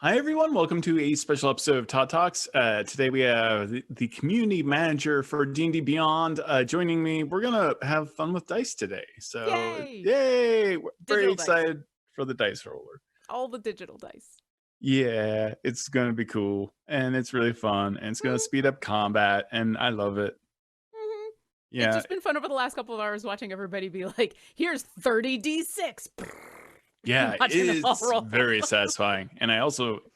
Hi, everyone. Welcome to a special episode of Todd Talks. Today we have the community manager for D&D Beyond joining me. We're going to have fun with dice today. So, Yay! yay! We're very Digital dice. excited for the dice roller. All the digital dice. Yeah, it's going to be cool. And it's really fun. And it's going to speed up combat. And I love it. Mm-hmm. It's Yeah. just been fun over the last couple of hours watching everybody be like, here's 30d6. Yeah, it Watching them all is roll. very satisfying. And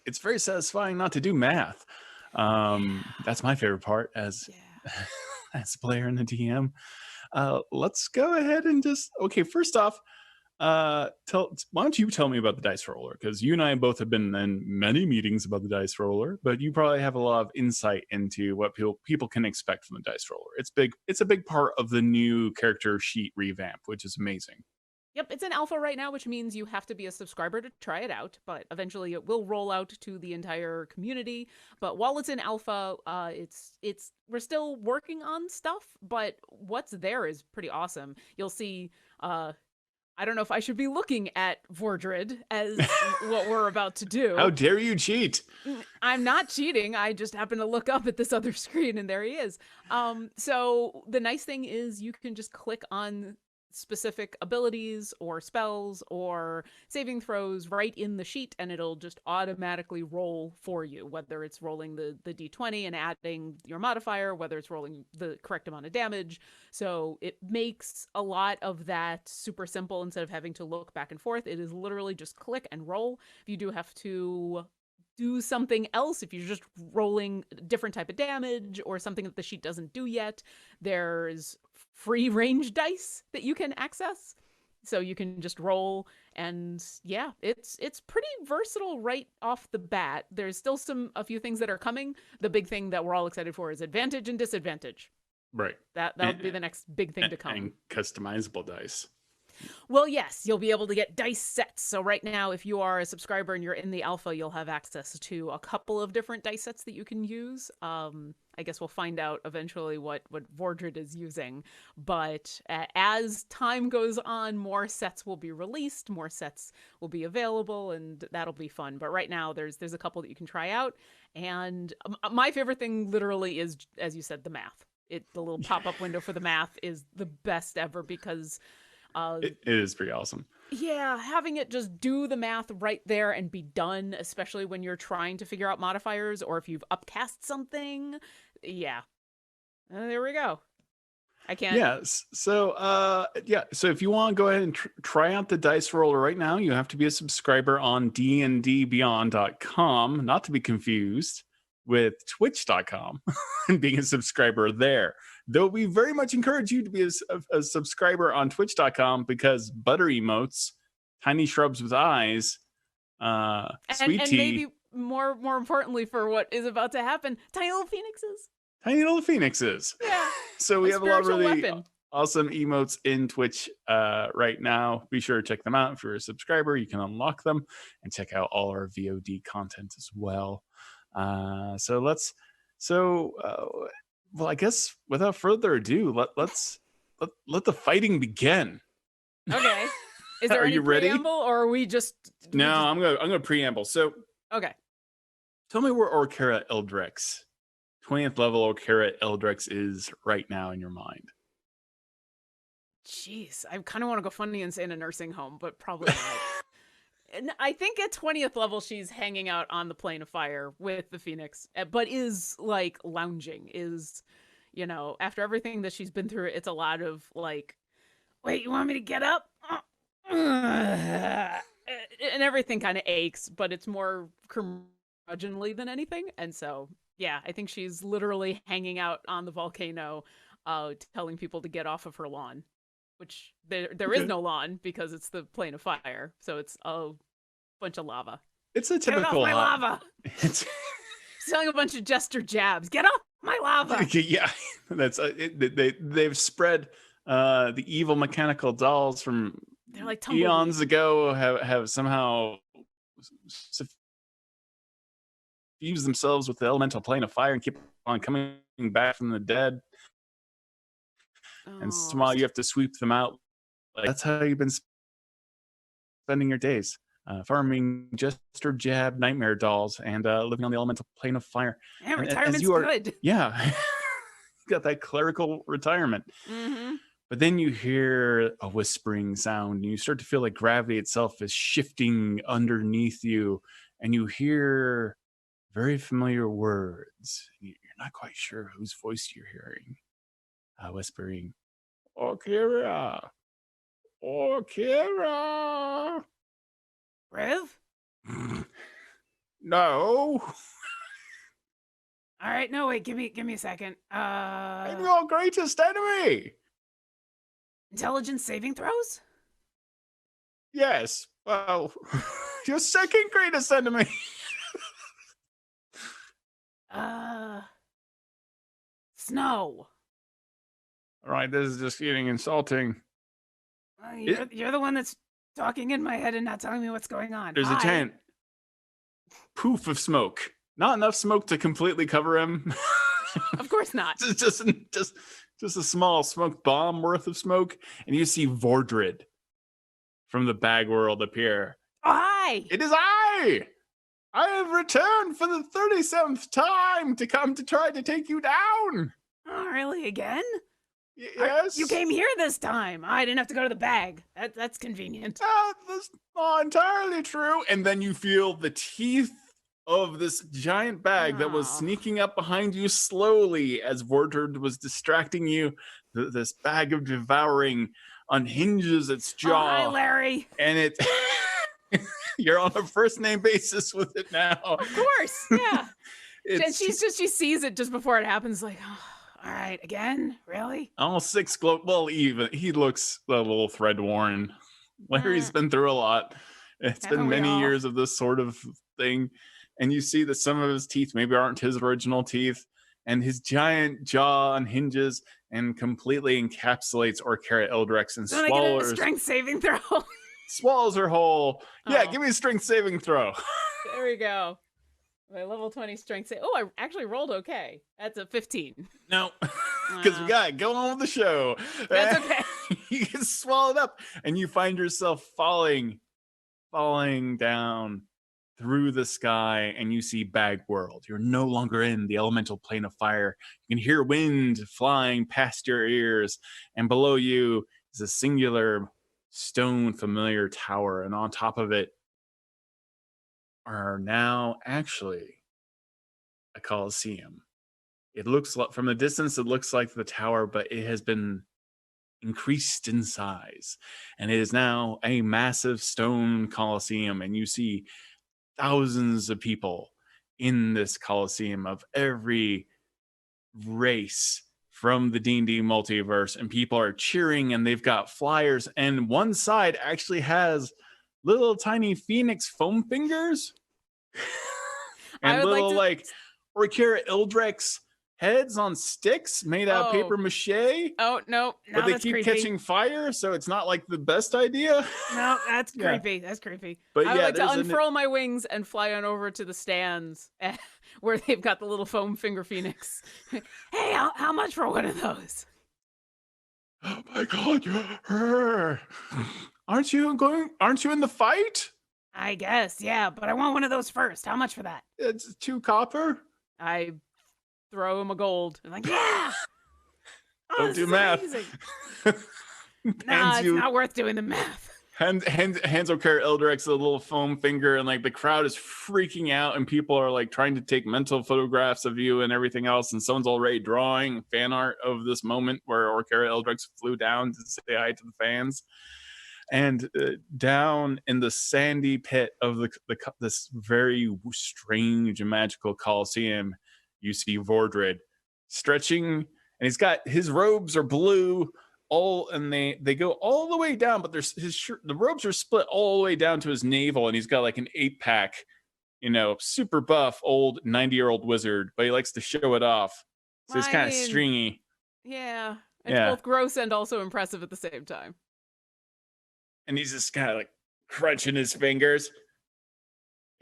it's very satisfying not to do math. That's my favorite part as as a player and the DM. Let's go ahead and first off, why don't you tell me about the dice roller? Because you and I both have been in many meetings about the dice roller, but you probably have a lot of insight into what people can expect from the dice roller. It's a big part of the new character sheet revamp, which is amazing. Yep, it's in alpha right now, which means you have to be a subscriber to try it out, but eventually it will roll out to the entire community. But while it's in alpha, we're still working on stuff, but what's there is pretty awesome. You'll see I don't know if I should be looking at Vordred as what we're about to do. How dare you cheat? I'm not cheating. I just happen to look up at this other screen and there he is. So the nice thing is you can just click on specific abilities or spells or saving throws right in the sheet and it'll just automatically roll for you, whether it's rolling the d20 and adding your modifier, whether it's rolling the correct amount of damage. So it makes a lot of that super simple. Instead of having to look back and forth, it is literally just click and roll. If you do have to do something else, if you're just rolling a different type of damage or something that the sheet doesn't do yet, there's free range dice that you can access. So you can just roll, and yeah, it's pretty versatile right off the bat. There's still a few things that are coming. The big thing that we're all excited for is advantage and disadvantage. Right. That'll be the next big thing to come. And customizable dice. Well, yes, you'll be able to get dice sets. So right now, if you are a subscriber and you're in the alpha, you'll have access to a couple of different dice sets that you can use. I guess we'll find out eventually what Vordred is using. But as time goes on, more sets will be released, more sets will be available, and that'll be fun. But right now, there's a couple that you can try out. And my favorite thing literally is, as you said, the math. The little pop-up window for the math is the best ever because it is pretty awesome. Yeah, having it just do the math right there and be done, especially when you're trying to figure out modifiers or if you've upcast something. Yeah. There we go. I can't. Yes. So, So if you want to go ahead and try out the dice roller right now, you have to be a subscriber on dndbeyond.com, not to be confused with twitch.com and being a subscriber there. Though we very much encourage you to be a subscriber on twitch.com because butter emotes, tiny shrubs with eyes, sweet tea. Maybe more importantly for what is about to happen, tiny little phoenixes. Tiny little phoenixes. Yeah. So we have a lot of really weapon. Awesome emotes in Twitch right now. Be sure to check them out. If you're a subscriber, you can unlock them and check out all our VOD content as well. Well, I guess without further ado, let the fighting begin. Okay. Is there any preamble, or are we just? No, I'm gonna preamble. So okay. Tell me where Orkara Eldrex, 20th level Orkara Eldrex is right now in your mind. Jeez, I kind of want to go funny and say in a nursing home, but probably not. And I think at 20th level, she's hanging out on the plane of fire with the Phoenix, but is like lounging, after everything that she's been through, it's a lot of like, wait, you want me to get up? And everything kind of aches, but it's more curmudgeonly than anything. And so, yeah, I think she's literally hanging out on the volcano, telling people to get off of her lawn. Which there is no lawn because it's the plane of fire, so it's a bunch of lava. It's a typical get off my lava. It's selling a bunch of jester jabs. Get off my lava. Yeah, that's they've spread the evil mechanical dolls from eons ago have somehow fused themselves with the elemental plane of fire and keep on coming back from the dead. And somehow you have to sweep them out. Like, that's how you've been spending your days. farming jester jab nightmare dolls, and living on the elemental plane of fire. Yeah, And as retirement's you are, good. yeah, got that clerical retirement. Mm-hmm. But then you hear a whispering sound, and you start to feel like gravity itself is shifting underneath you, and you hear very familiar words. You're not quite sure whose voice you're hearing, whispering, "Okira, Okira." Rev? No, All right, no, wait, give me a second. I'm your greatest enemy. Intelligence saving throws? Yes, well, your second greatest enemy. Snow. All right, this is just getting insulting. You're the one that's talking in my head and not telling me what's going on. There's a giant poof of smoke. Not enough smoke to completely cover him. Of course not. just a small smoke bomb worth of smoke, and you see Vordred from the bag world appear. Oh, hi! It is I! I have returned for the 37th time to come to try to take you down! Oh, really? Again? Yes? You came here this time. I didn't have to go to the bag. That's convenient. That's not entirely true. And then you feel the teeth of this giant bag that was sneaking up behind you slowly as Vordred was distracting you. This bag of devouring unhinges its jaw. Oh, hi, Larry. And it you're on a first name basis with it now. Of course, yeah. And she sees it just before it happens, like, oh, all right, again, really? Almost 6 glow. Well, even he looks a little thread worn. Larry's been through a lot. It's been many years of this sort of thing, and you see that some of his teeth maybe aren't his original teeth, and his giant jaw unhinges and completely encapsulates Orkara Eldrex and swallows. I get a strength saving throw? Swallows her whole. Yeah, give me a strength saving throw. There we go. My level 20 strength save. Oh, I actually rolled okay. That's a 15. No, because we got to go on with the show. That's okay. You get swallowed up, and you find yourself falling down through the sky, and you see Bag World. You're no longer in the elemental plane of fire. You can hear wind flying past your ears, and below you is a singular stone familiar tower, and on top of it are now actually a coliseum. It looks like, from the distance, it looks like the tower, but it has been increased in size, and it is now a massive stone coliseum, and you see thousands of people in this coliseum of every race from the D&D multiverse, and people are cheering, and they've got flyers, and one side actually has little tiny phoenix foam fingers and little like Orkara Ildrex heads on sticks made out of paper mache. Oh, no. But they keep catching fire, so it's not like the best idea. No, that's creepy. That's creepy. But I would like to unfurl my wings and fly on over to the stands where they've got the little foam finger phoenix. Hey, how much for one of those? Oh my god, you're Aren't you in the fight? I guess, yeah, but I want one of those first. How much for that? It's 2 copper. I throw him a gold. I'm like, yeah. Don't do math. Nah, it's not worth doing the math. Hands Orkara Eldrex a little foam finger, and like the crowd is freaking out, and people are like trying to take mental photographs of you and everything else, and someone's already drawing fan art of this moment where Orkara Eldrex flew down to say hi to the fans. And down in the sandy pit of this very strange and magical coliseum, you see Vordred stretching, and he's got his robes are blue, and they go all the way down, but there's the robes are split all the way down to his navel, and he's got like an 8-pack, super buff old 90-year-old wizard, but he likes to show it off, so it's kind of stringy. Yeah, it's both gross and also impressive at the same time. And he's just kind of like crunching his fingers.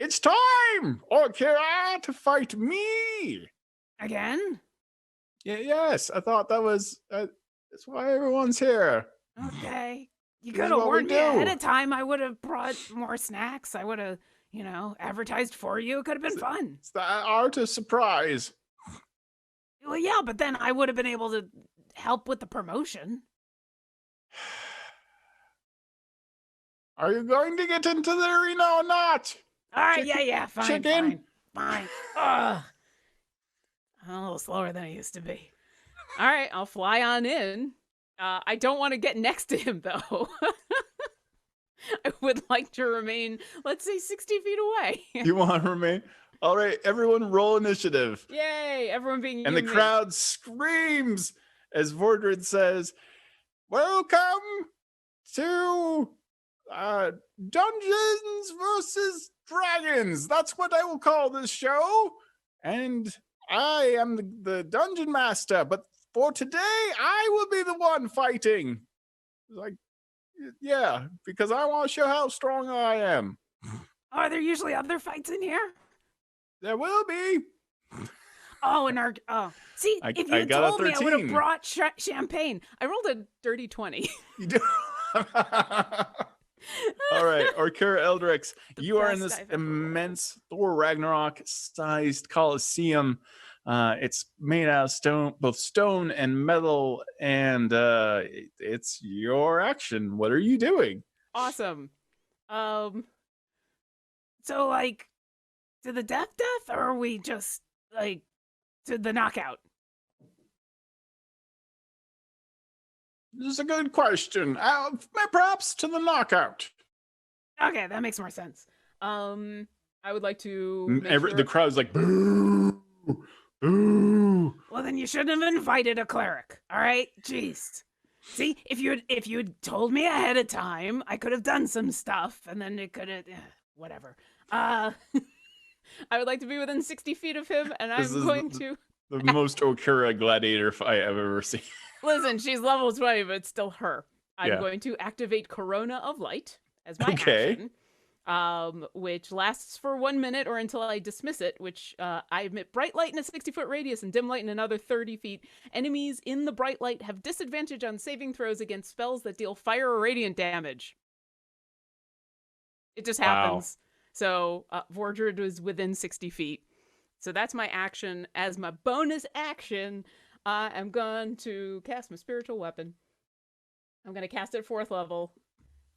It's time, Orkara, to fight me again. Yes, I thought that was that's why everyone's here. Okay. You could have warned me ahead of time. I would have brought more snacks. I would have, advertised for you. It could have been fun. It's the art of surprise. Well, yeah, but then I would have been able to help with the promotion. Are you going to get into the arena or not? All right, yeah, fine, chicken? fine. Ugh. I'm a little slower than I used to be. All right, I'll fly on in. I don't want to get next to him, though. I would like to remain, let's say, 60 feet away. You want to remain? All right, everyone roll initiative. Yay, everyone being And the crowd screams as Vordred says, welcome to Dungeons versus Dragons. That's what I will call this show. And I am the dungeon master, but for today, I will be the one fighting. Like, yeah, because I want to show how strong I am. Are there usually other fights in here? There will be. Oh, and see, if you had told me, I would have brought champagne. I rolled a dirty 20. You do. All right, Orkura Eldrix, you are in this immense Thor Ragnarok-sized Coliseum. It's made out of stone, both stone and metal, and it's your action. What are you doing? Awesome. So, like, to the death, or are we just, like, to the knockout? This is a good question. Perhaps to the knockout. Okay, that makes more sense. I would like to the crowd's like, boo, boo. Well, then you shouldn't have invited a cleric. All right, jeez. See, if you'd told me ahead of time, I could have done some stuff, and then it could have, whatever. I would like to be within 60 feet of him, and I'm going to. The most Orkura gladiator fight I've ever seen. Listen, she's level 20, but it's still her. I'm going to activate Corona of Light as my action, which lasts for 1 minute or until I dismiss it, which I emit bright light in a 60-foot radius and dim light in another 30 feet. Enemies in the bright light have disadvantage on saving throws against spells that deal fire or radiant damage. It just happens. So Vordred was within 60 feet. So that's my action. As my bonus action, I am going to cast my spiritual weapon. I'm going to cast it at 4th level.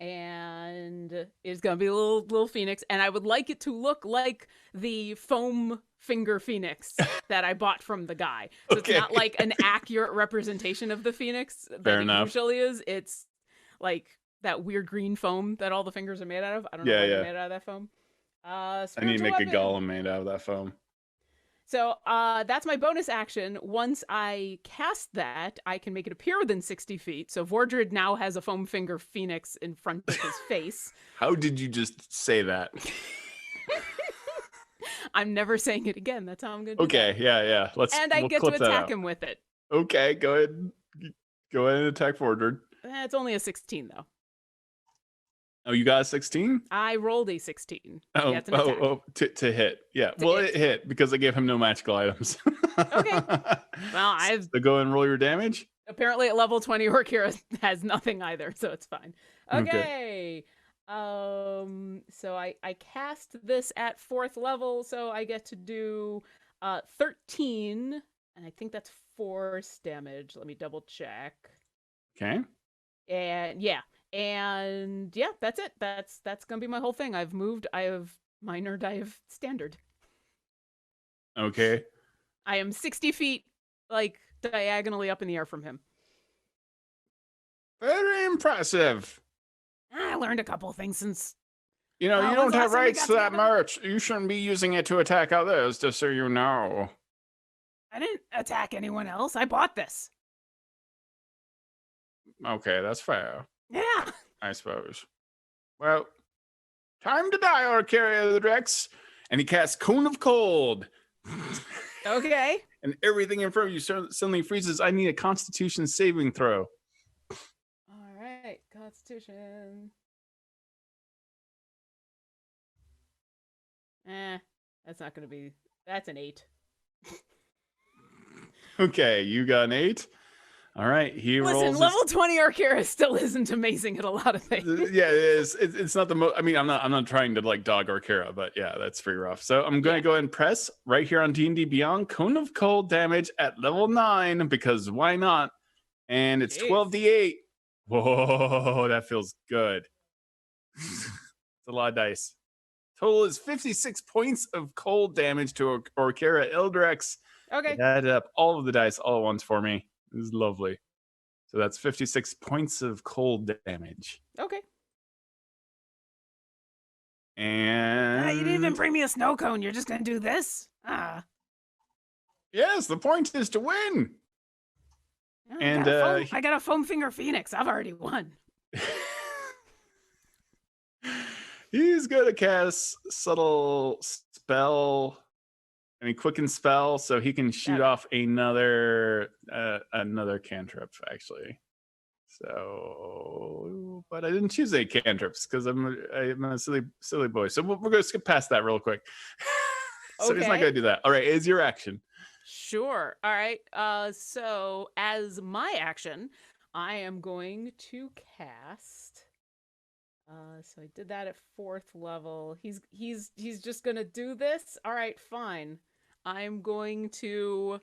And it's going to be a little phoenix. And I would like it to look like the foam finger phoenix that I bought from the guy. So it's not like an accurate representation of the phoenix that it usually is. It's like that weird green foam that all the fingers are made out of. I don't know if they're made out of that foam. I need to make a golem made out of that foam. So that's my bonus action. Once I cast that, I can make it appear within 60 feet. So Vordred now has a foam finger phoenix in front of his face. How did you just say that? I'm never saying it again. That's how I'm going to do that. Yeah. I get to attack him with it. Okay, go ahead. Go ahead and attack Vordred. It's only a 16, though. Oh, you got a 16? I rolled a 16. To hit. Yeah. It hit because I gave him no magical items. Okay. Well, So go and roll your damage. Apparently at level 20, Orkura has nothing either, so it's fine. Okay. So I cast this at 4th level, so I get to do 13, and I think that's force damage. Let me double check. Okay. And that's it. That's gonna be my whole thing. I've moved. I have minor. I have standard. Okay. I am 60 feet, like, diagonally up in the air from him. Very impressive. I learned a couple things since. You don't have rights to that merch. You shouldn't be using it to attack others, just so you know. I didn't attack anyone else. I bought this. Okay, that's fair. Yeah. I suppose. Well, time to die, Orkura Eldrix. And he casts Cone of Cold. Okay. And everything in front of you suddenly freezes. I need a Constitution saving throw. All right, Constitution. That's not going to be. That's an 8. Okay, you got an 8. All right, he Listen, rolls. level 20 Orkira still isn't amazing at a lot of things. Yeah, it is. It's not the most. I mean, I'm not trying to like dog Orkira, but yeah, that's pretty rough. So I'm going to go ahead and press right here on D&D Beyond, Cone of Cold damage at level 9 because why not? And it's 12d8. Whoa, that feels good. It's a lot of dice. Total is 56 points of cold damage to Orkira Ildrex. Okay. It added up all of the dice all at once for me. This is lovely. So that's 56 points of cold damage. Okay. And you didn't even bring me a snow cone. You're just gonna do this? Yes, the point is to win. Oh, And I got a foam finger phoenix. I've already won. He's gonna cast subtle spell. I mean, quicken spell, so he can shoot off another cantrip, actually. So, but I didn't choose any cantrips because I'm a silly boy. So we're gonna skip past that real quick. So he's not gonna do that. All right, is your action? Sure. All right. So as my action, I am going to cast. So I did that at 4th level. He's just gonna do this. All right, fine. I'm going to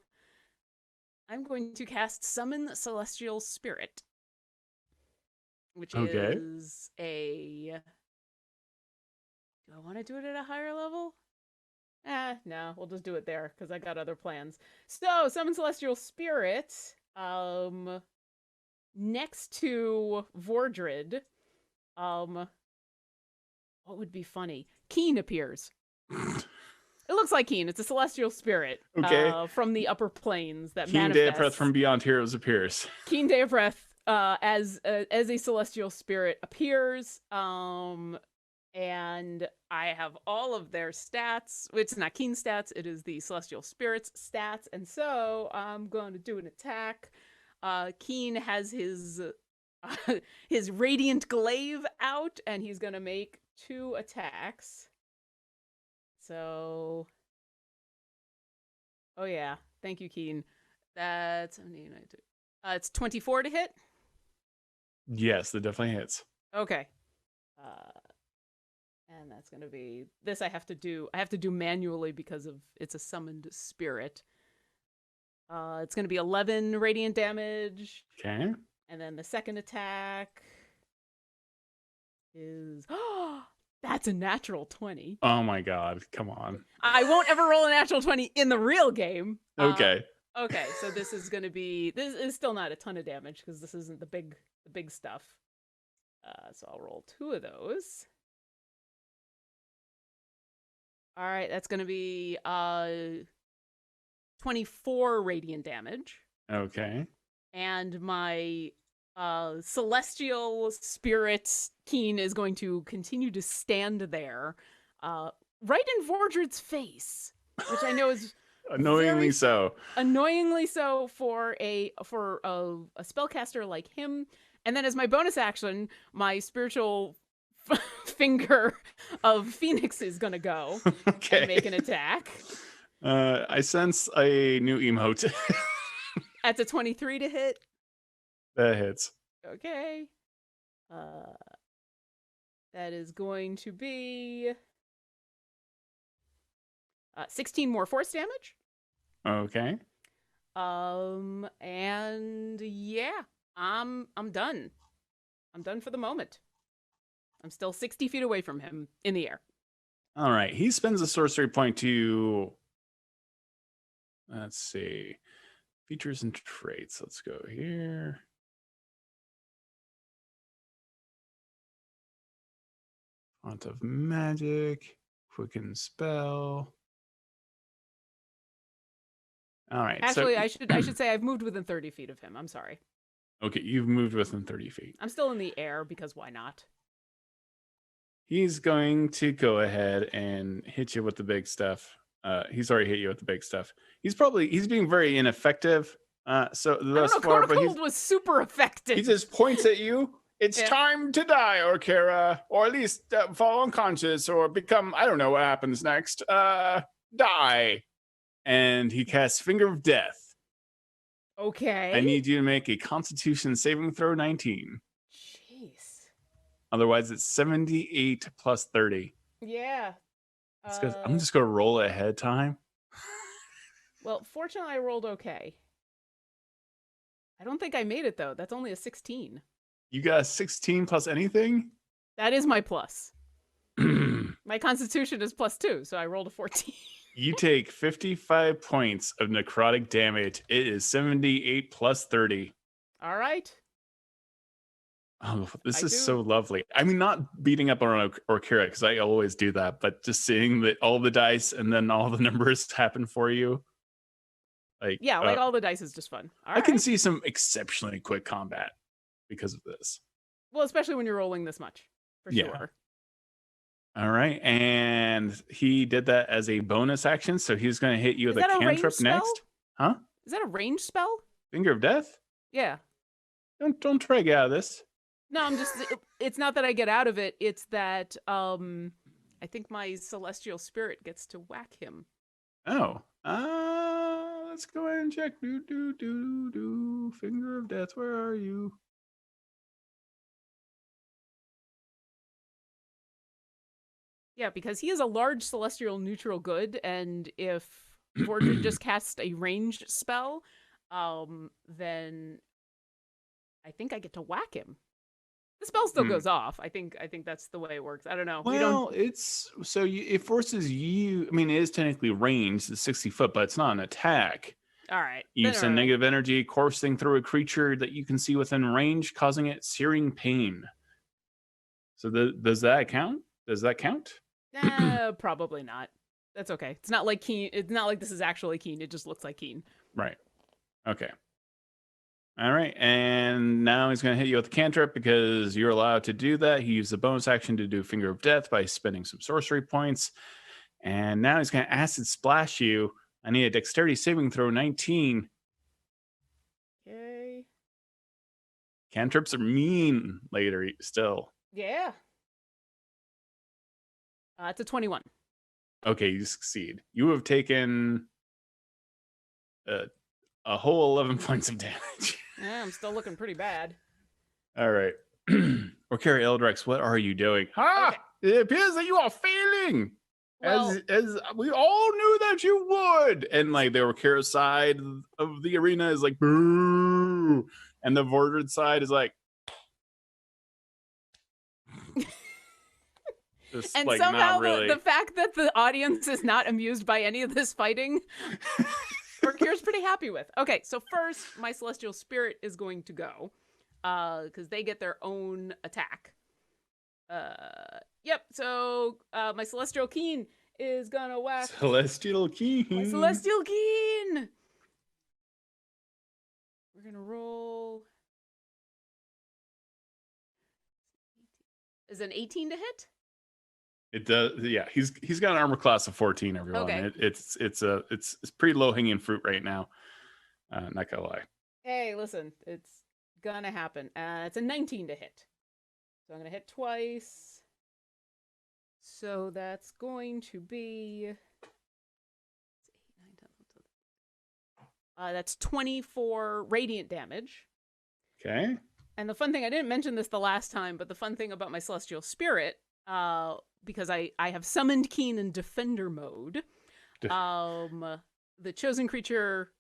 cast Summon Celestial Spirit, which is a. Do I want to do it at a higher level? No, we'll just do it there because I got other plans. So, Summon Celestial Spirit, next to Vordred, what would be funny? Keen appears. It looks like Keen. It's a celestial spirit from the upper planes that Keen Day of Breath from Beyond Heroes appears. Keen Day of Breath as a celestial spirit appears, and I have all of their stats. It's not Keen stats. It is the celestial spirits stats, and so I'm going to do an attack. Keen has his his radiant glaive out, and he's going to make 2 attacks. So, oh yeah, thank you, Keen. That's it's 24 to hit. Yes, that definitely hits. Okay, and that's gonna be this. I have to do manually because of it's a summoned spirit. It's gonna be 11 radiant damage. Okay, and then the second attack is that's a natural 20. Oh my god, come on. I won't ever roll a natural 20 in the real game. Okay. Okay, so this is still not a ton of damage because this isn't the big stuff. So I'll roll 2 of those. All right, that's going to be 24 radiant damage. Okay. And my celestial spirit Keen is going to continue to stand there, right in Vordred's face, which I know is annoyingly so for a spellcaster like him. And then as my bonus action, my spiritual finger of Phoenix is gonna go and make an attack. I sense a new emote. That's a 23 to hit. That hits. Okay. That is going to be 16 more force damage. Okay. And yeah, I'm done. I'm done for the moment. I'm still 60 feet away from him in the air. All right. He spends a sorcery point to, let's see, features and traits. Let's go here. Font of Magic, Quicken Spell. All right. Actually, so, I should say I've moved within 30 feet of him. I'm sorry. Okay, you've moved within 30 feet. I'm still in the air because why not? He's going to go ahead and hit you with the big stuff. He's already hit you with the big stuff. He's being very ineffective. So thus far, but Cold was super effective. He just points at you. It's time to die, Orkira, or at least fall unconscious, or become. I don't know what happens next. Die. And he casts Finger of Death. Okay. I need you to make a Constitution saving throw 19. Jeez. Otherwise, it's 78 plus 30. Yeah. I'm just going to roll it ahead of time. Well, fortunately, I rolled okay. I don't think I made it, though. That's only a 16. You got a 16 plus anything? That is my plus. My Constitution is +2, so I rolled a 14. You take 55 points of necrotic damage. It is 78 plus 30. All right. Oh, this is so lovely. I mean, not beating up on Orkira, because I always do that, but just seeing that all the dice and then all the numbers happen for you. Like, yeah, like all the dice is just fun. I can see some exceptionally quick combat because of this. Well, especially when you're rolling this much, for sure. All right, and he did that as a bonus action, so he's going to hit you with a cantrip next. Huh? Is that a ranged spell? Finger of Death? Yeah. Don't try to get out of this. No, I'm just. It's not that I get out of it. It's that I think my celestial spirit gets to whack him. Oh. Let's go ahead and check. Finger of Death, where are you? Yeah, because he is a large celestial neutral good, and if Vordred just casts a ranged spell, then I think I get to whack him. The spell still goes off. I think that's the way it works. I don't know. Well, it's so it forces you. I mean, it is technically ranged, it's 60 foot, but it's not an attack. All right. You send negative energy coursing through a creature that you can see within range, causing it searing pain. So does that count? Does that count? Probably not. That's okay. It's not like Keen. It's not like this is actually Keen. It just looks like Keen. Right. Okay. All right. And now he's going to hit you with the cantrip because you're allowed to do that. He used the bonus action to do Finger of Death by spending some sorcery points. And now he's going to acid splash you. I need a dexterity saving throw 19. Okay. Cantrips are mean later still. Yeah. It's a 21. Okay, you succeed. You have taken a whole 11 points of damage. Yeah, I'm still looking pretty bad. All right. Orkira Eldrex, what are you doing? Okay. It appears that you are failing. Well, as we all knew that you would. And like the Orkira side of the arena is like, boo. And the Vordred side is like, and like, somehow really. the fact that the audience is not amused by any of this fighting, Orkira's pretty happy with. Okay, so first, my Celestial Spirit is going to go, because they get their own attack. Yep, so my Celestial Keen is gonna whack. Celestial Keen. My Celestial Keen! We're gonna roll. Is an 18 to hit? It does, yeah. He's got an armor class of 14. Everyone, okay. It's pretty low hanging fruit right now. Not gonna lie. Hey, listen, it's gonna happen. It's a 19 to hit, so I'm gonna hit twice. So that's going to be that's 24 radiant damage. Okay. And the fun thing, I didn't mention this the last time, but the fun thing about my Celestial Spirit, because I have summoned Keen in Defender mode, the chosen creature,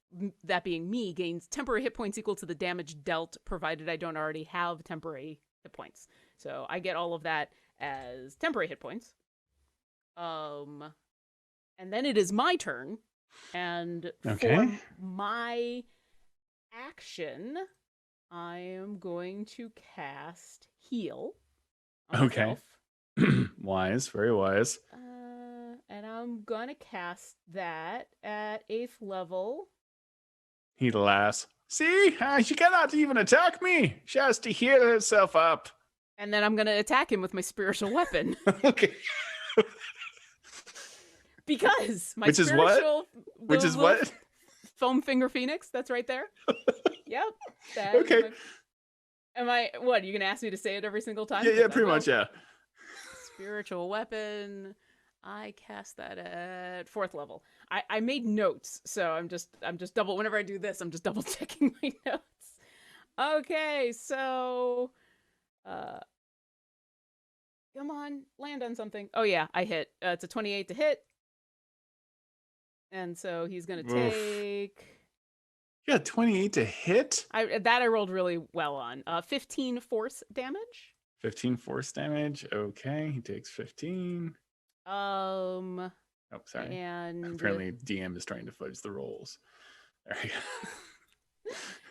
that being me, gains temporary hit points equal to the damage dealt, provided I don't already have temporary hit points. So I get all of that as temporary hit points. And then it is my turn, and for my action, I am going to cast Heal on myself. Wise, very wise. And I'm gonna cast that at 8th level. He laughs. See, she cannot even attack me. She has to heal herself up. And then I'm gonna attack him with my spiritual weapon. Okay. Because my Which is what? Which is what? Foam Finger Phoenix. That's right there. Yep. Okay. Am I? What? Are you gonna ask me to say it every single time? Yeah, pretty much. Yeah. Spiritual weapon. I cast that at 4th level. I made notes, so I'm just double. Whenever I do this, I'm just double checking my notes. Okay, so, come on, land on something. Oh yeah, I hit. It's a 28 to hit, and so he's gonna take. You got 28 to hit. I rolled really well on. 15 force damage. 15 force damage. Okay, he takes 15. Oh, sorry. And apparently DM is trying to fudge the rolls. There you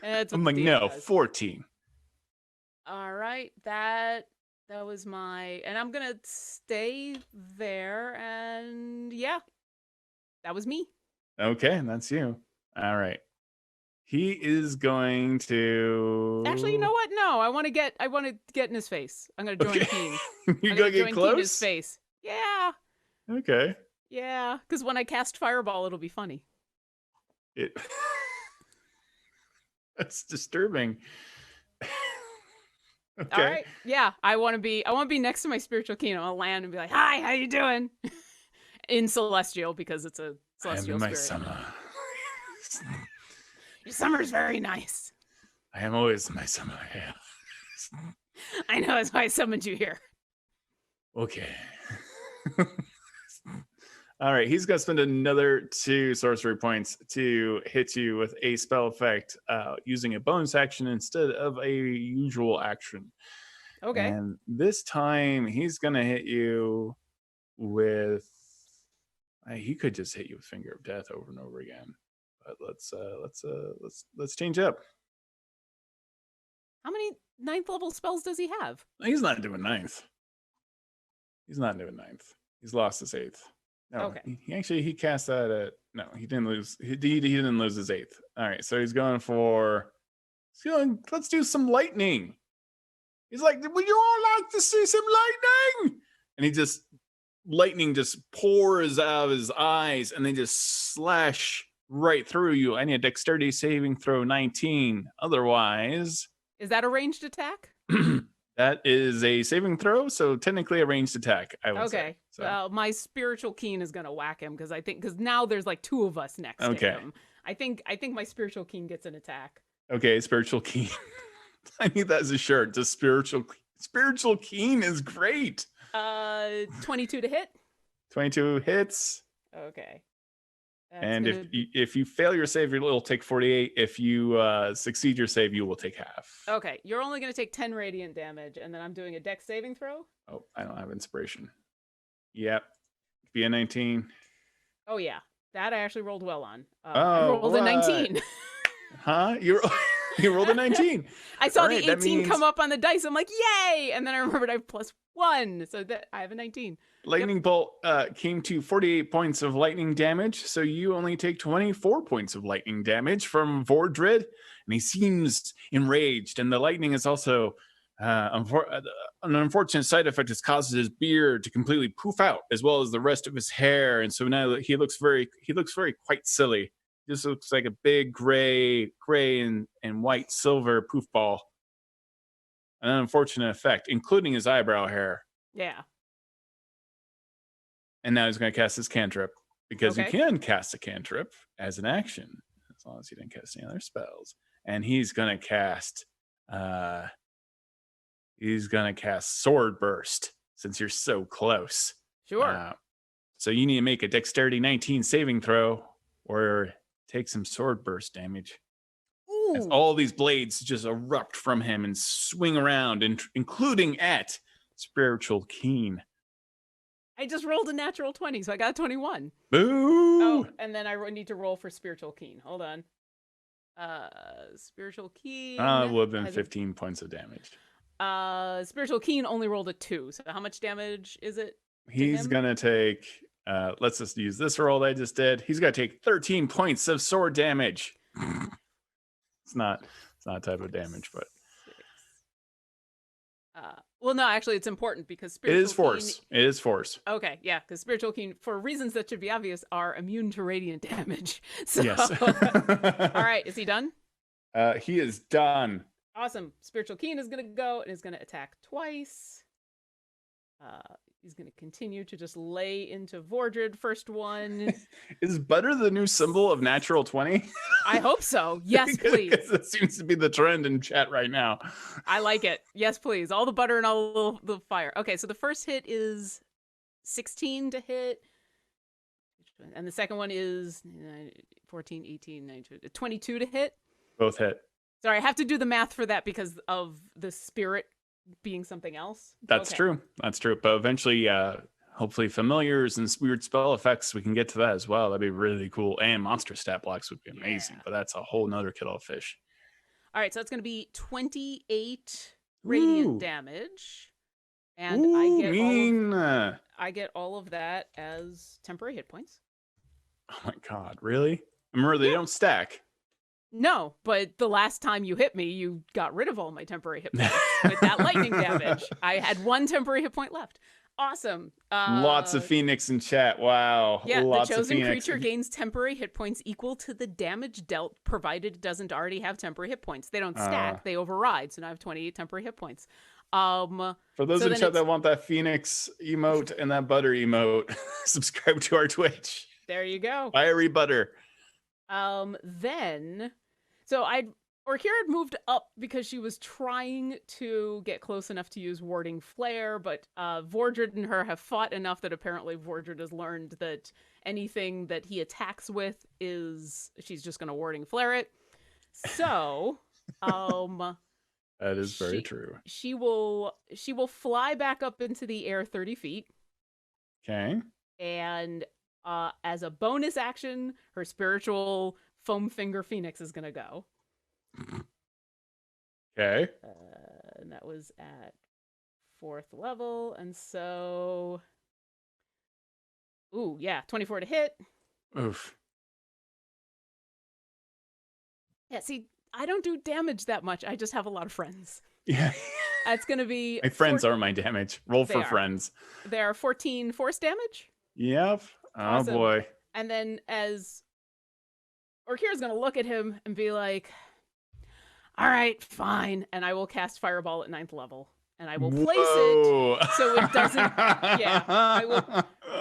go. I'm like, no, 14. All right, that was my, and I'm gonna stay there, and yeah, that was me. Okay, and that's you. All right. He is going to. Actually, you know what? No, I want to get in his face. I'm gonna join Keen. You're gonna get close. His face. Yeah. Okay. Yeah, because when I cast Fireball, it'll be funny. That's disturbing. Okay. All right. Yeah, I want to be next to my spiritual Keen. I'll land and be like, "Hi, how you doing?" In Celestial, because it's a Celestial I am spirit. my summer. Your summer's very nice. I am always my summer. Yeah. I know, that's why I summoned you here. Okay. All right, he's going to spend another 2 sorcery points to hit you with a spell effect using a bonus action instead of a usual action. Okay. And this time he's going to hit you with. He could just hit you with Finger of Death over and over again. But let's change up. How many 9th level spells does he have? He's not doing 9th. He's lost his 8th. No, okay. He cast that at. No, he didn't lose. He didn't lose his 8th. All right, so he's going for. Let's do some lightning. He's like, would you all like to see some lightning? And lightning just pours out of his eyes, and they just slash right through you. I need a dexterity saving throw 19. Otherwise, is that a ranged attack? That is a saving throw, so technically a ranged attack, I would say. Okay. So. Well, my spiritual Keen is gonna whack him because now there's like 2 of us next to him. I think my spiritual Keen gets an attack. Okay, spiritual Keen. I need that as a shirt. Just spiritual Keen is great. 22 to hit. 22 hits. Okay. And if you fail your save, it'll take 48. If you succeed your save, you will take half. Okay, you're only going to take 10 radiant damage, and then I'm doing a dex saving throw. Oh, I don't have inspiration. Yep. Be a 19. Oh yeah, that I actually rolled well on. I rolled a 19. Huh? You rolled a 19. I saw the 18 come up on the dice. I'm like, yay! And then I remembered I have +1, so that I have a 19. Lightning bolt came to 48 points of lightning damage, so you only take 24 points of lightning damage from Vordred, and he seems enraged. And the lightning is also an unfortunate side effect. It causes his beard to completely poof out, as well as the rest of his hair. And so now he looks very quite silly. He just looks like a big gray and white silver poof ball. An unfortunate effect, including his eyebrow hair. Yeah. And now he's going to cast his cantrip, because you can cast a cantrip as an action, as long as you didn't cast any other spells. And he's going to cast Sword Burst, since you're so close. Sure. So you need to make a Dexterity 19 saving throw, or take some Sword Burst damage. Ooh. As all these blades just erupt from him and swing around, including at Spiritual Keen. I just rolled a natural 20, so I got a 21. Boo! Oh, and then I need to roll for Spiritual Keen. Hold on. Spiritual Keen. Would have been 15 points of damage. Spiritual Keen only rolled a 2. So how much damage is it? He's gonna take. Let's just use this roll that I just did. He's gonna take 13 points of sword damage. It's not a type of damage, but. Well, no, actually, it's important because Spiritual Keen... It is force. Okay, yeah, because Spiritual Keen, for reasons that should be obvious, are immune to radiant damage. So... Yes. All right, is he done? He is done. Awesome. Spiritual Keen is going to go and is going to attack twice. He's going to continue to just lay into Vordred. First one. Is butter the new symbol of natural 20? I hope so. Yes, please. That seems to be the trend in chat right now. I like it. Yes, please. All the butter and all the fire. Okay, so the first hit is 16 to hit. And the second one is 14, 18, 19, 22 to hit. Both hit. Sorry, I have to do the math for that because of the spirit being something else. That's true. That's true. But eventually, hopefully familiars and weird spell effects, we can get to that as well. That'd be really cool. And monster stat blocks would be amazing, but that's a whole nother kettle of fish. All right, so it's going to be 28 radiant damage. And I get all of that as temporary hit points. Oh my god, really? Remember, they don't stack. No, but the last time you hit me, you got rid of all my temporary hit points with that lightning damage. I had 1 temporary hit point left. Awesome. Lots of Phoenix in chat. Wow. Yeah, Lots the chosen of creature gains temporary hit points equal to the damage dealt, provided it doesn't already have temporary hit points. They don't stack, they override. So now I have 28 temporary hit points. For those in chat that want that Phoenix emote and that butter emote, subscribe to our Twitch. There you go. Fiery butter. Then, so Orkira had moved up because she was trying to get close enough to use Warding Flare, but Vordred and her have fought enough that apparently Vordred has learned that anything that he attacks with she's just going to Warding Flare it. So, that is very true. She will fly back up into the air 30 feet. Okay. And as a bonus action, her spiritual Foam Finger Phoenix is going to go. Okay. And that was at 4th level. And so... Ooh, yeah, 24 to hit. Oof. Yeah, see, I don't do damage that much. I just have a lot of friends. Yeah. That's going to be... My friends are my damage. Roll for friends. There are 14 force damage. Yep. Awesome. Oh, boy. And then as... Orkira's going to look at him and be like... All right, fine. And I will cast Fireball at 9th level. And I will place it so it doesn't... Yeah, I will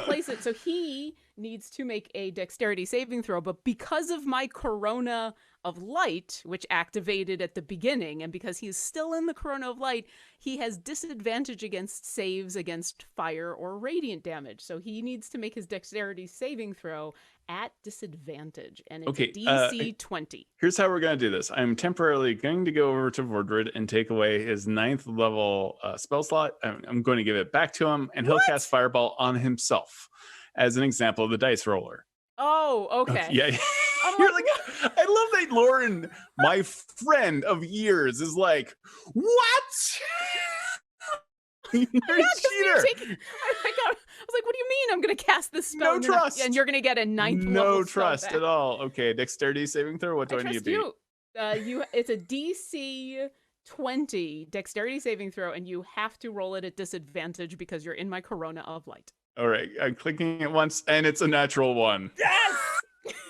place it. So he needs to make a dexterity saving throw. But because of my Corona of Light, which activated at the beginning, and because he is still in the Corona of Light, he has disadvantage against saves against fire or radiant damage. So he needs to make his dexterity saving throw at disadvantage, and it's DC 20. Here's how we're going to do this. I'm temporarily going to go over to Vordred and take away his 9th level spell slot. I'm going to give it back to him, and he'll cast Fireball on himself as an example of the dice roller. Oh, okay. Yeah. You're like, I love that Lauren, my friend of years, is like, what? You're a cheater. I was like, what do you mean I'm going to cast this spell? No trust. And you're going to get a 9th level No spell trust back. at all. Okay, dexterity saving throw. What do I need to be? It's a DC 20 dexterity saving throw, and you have to roll it at disadvantage because you're in my Corona of Light. All right, I'm clicking it once, and it's a natural 1. Yes!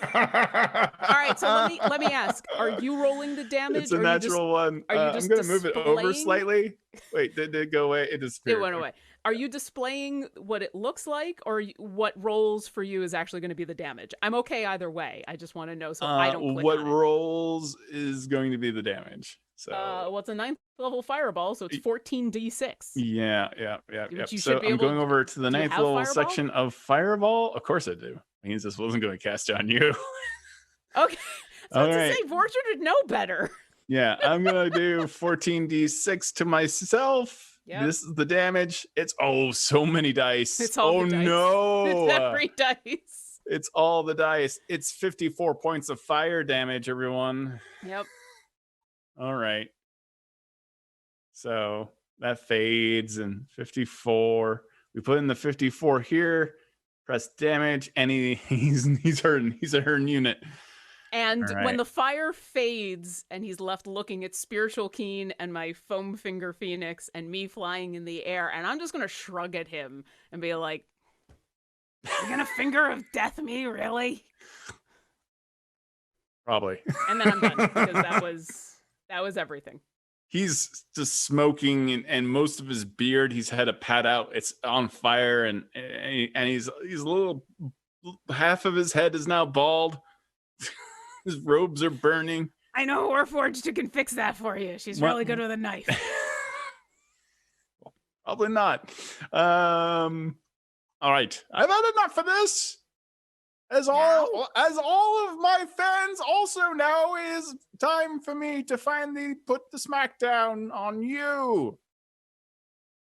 All right, so let me ask: are you rolling the damage? It's a natural 1. I'm going to move it over slightly. Wait, did it go away? It disappeared. It went away. Are you displaying what it looks like, or what rolls for you is actually going to be the damage? I'm okay either way. I just want to know so I don't click what on it. rolls is going to be the damage. So well, it's a 9th level fireball, so it's 14d6. Yeah. You So I'm going over to the 9th level section of Fireball. Of course I do. Means this wasn't going to cast it on you. Okay. So to say, Vordred would know better. Yeah, I'm going to do 14d6 to myself. Yep. This is the damage. It's so many dice. It's all the dice. No. It's every dice. It's all the dice. It's 54 points of fire damage, everyone. Yep. All right. So that fades, and 54. We put in the 54 here. Press damage, and he's hurting. He's a hurting unit. And when the fire fades and he's left looking at Spiritual Keen and my Foam Finger Phoenix and me flying in the air, and I'm just going to shrug at him and be like, you're going to Finger of Death me, really? Probably. And then I'm done, because that was everything. he's just smoking, and most of his beard, he's had a pat out. It's on fire, and he's a little, half of his head is now bald. His robes are burning. I know Warforged who can fix that for you. She's really good with a knife. Probably not. All right, I've had enough of this. As all of my fans also know, it is time for me to finally put the smackdown on you.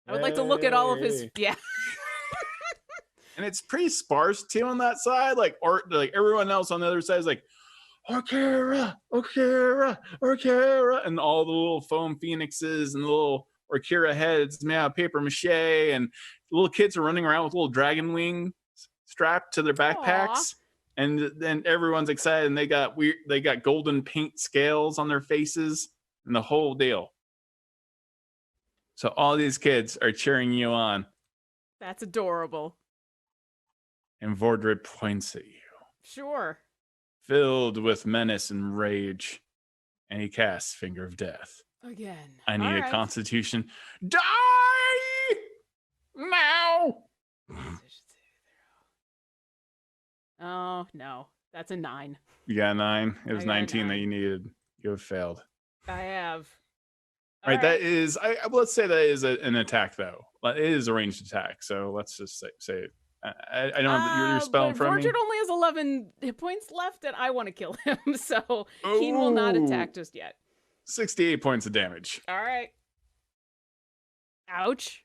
I would like to look at all of his And it's pretty sparse too on that side. Like everyone else on the other side is like, Orkira, and all the little foam phoenixes and the little Orkira heads made out of paper mache, and the little kids are running around with little dragon wing strapped to their backpacks. Aww. And then everyone's excited, and they got golden paint scales on their faces and the whole deal. So all these kids are cheering you on. That's adorable. And Vordred points at you. Sure. Filled with menace and rage. And he casts Finger of Death. Again. I need a Constitution. Die! Now! Oh, no. That's a 9. You got a 9? It was 19 that you needed. You have failed. I have. All right, that is... let's say that is an attack, though. It is a ranged attack, so let's just say it. I don't have your spell in front of me. Vordred only has 11 hit points left, and I want to kill him, so he will not attack just yet. 68 points of damage. All right. Ouch.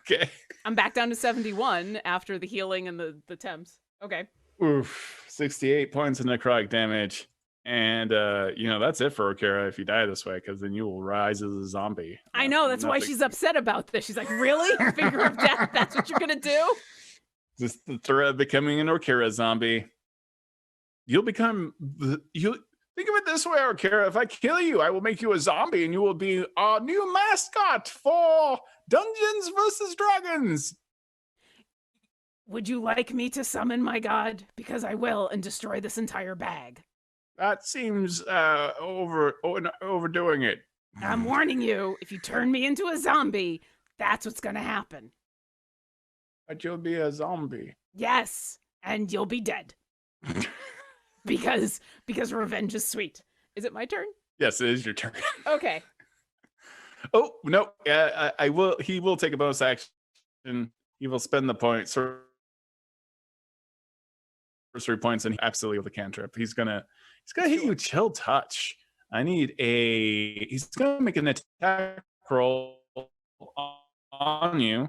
Okay. I'm back down to 71 after the healing and the temps. Okay. Oof. 68 points of necrotic damage. And, that's it for Orkira if you die this way, because then you will rise as a zombie. I know. That's why she's upset about this. She's like, really? Finger of Death? That's what you're going to do? Just the threat of becoming an Orkira zombie. You'll become... Think of it this way, Orkira. If I kill you, I will make you a zombie, and you will be our new mascot for Dungeons versus Dragons. Would you like me to summon my god? Because I will, and destroy this entire bag. That seems overdoing it. I'm warning you, if you turn me into a zombie, that's what's going to happen. But you'll be a zombie. Yes, and you'll be dead. because revenge is sweet. Is it my turn? Yes, it is your turn. Okay. Oh, no. I will. He will take a bonus action. He will spend the points. Sorcery points, and absolutely with a cantrip. He's gonna hit you Chill Touch. He's gonna make an attack roll on you.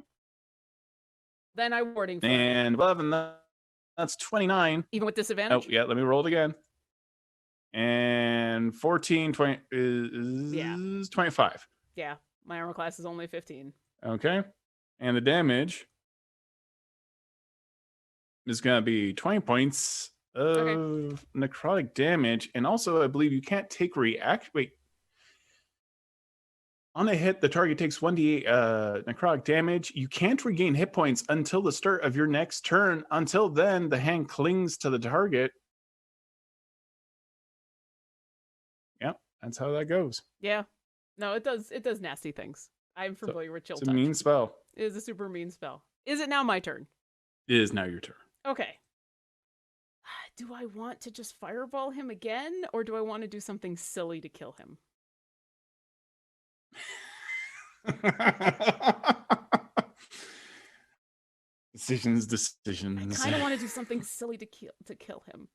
Then I'm warding for and 11. That's 29. Even with disadvantage? Oh yeah, let me roll it again. And 14, 20 is 25. Yeah, my armor class is only 15. Okay, and the damage is going to be 20 points of necrotic damage. And also, I believe you can't take react. Wait. On a hit, the target takes 1d8 necrotic damage. You can't regain hit points until the start of your next turn. Until then, the hand clings to the target. Yep, that's how that goes. Yeah. No, it does nasty things. I'm familiar with Chill Touch. It's a mean spell. It is a super mean spell. Is it now my turn? It is now your turn. Okay. Do I want to just fireball him again, or do I want to do something silly to kill him? Decisions. I kind of want to do something silly to kill him,